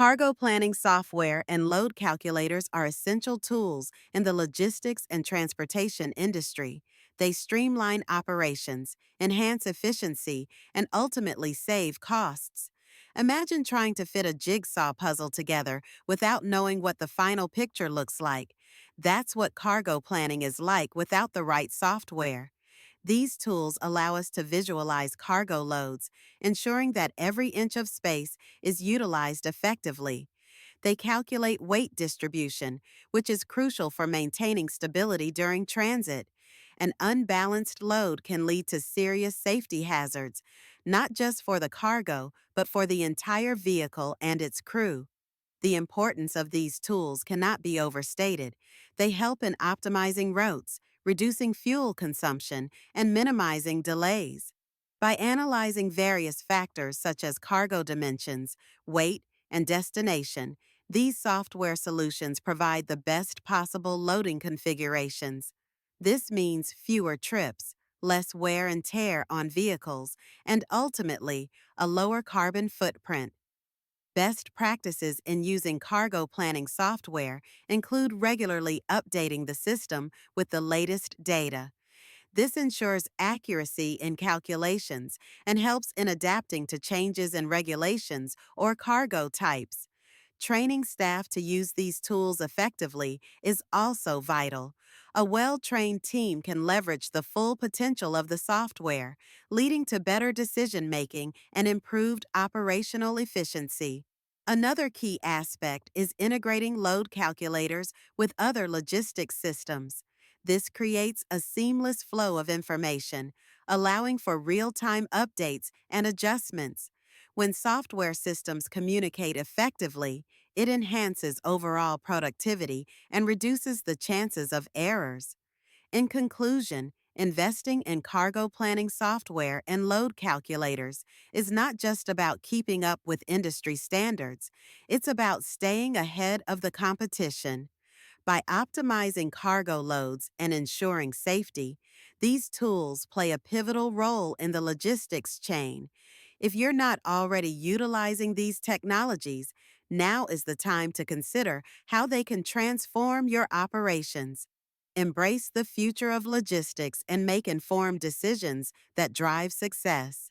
Cargo planning software and load calculators are essential tools in the logistics and transportation industry. They streamline operations, enhance efficiency, and ultimately save costs. Imagine trying to fit a jigsaw puzzle together without knowing what the final picture looks like. That's what cargo planning is like without the right software. These tools allow us to visualize cargo loads, ensuring that every inch of space is utilized effectively. They calculate weight distribution, which is crucial for maintaining stability during transit. An unbalanced load can lead to serious safety hazards, not just for the cargo, but for the entire vehicle and its crew. The importance of these tools cannot be overstated. They help in optimizing routes, reducing fuel consumption, and minimizing delays. By analyzing various factors such as cargo dimensions, weight, and destination, these software solutions provide the best possible loading configurations. This means fewer trips, less wear and tear on vehicles, and ultimately, a lower carbon footprint. Best practices in using cargo planning software include regularly updating the system with the latest data. This ensures accuracy in calculations and helps in adapting to changes in regulations or cargo types. Training staff to use these tools effectively is also vital. A well-trained team can leverage the full potential of the software, leading to better decision-making and improved operational efficiency. Another key aspect is integrating load calculators with other logistics systems. This creates a seamless flow of information, allowing for real-time updates and adjustments. When software systems communicate effectively, it enhances overall productivity and reduces the chances of errors. In conclusion, investing in cargo planning software and load calculators is not just about keeping up with industry standards, it's about staying ahead of the competition. By optimizing cargo loads and ensuring safety, these tools play a pivotal role in the logistics chain. If you're not already utilizing these technologies, now is the time to consider how they can transform your operations. Embrace the future of logistics and make informed decisions that drive success.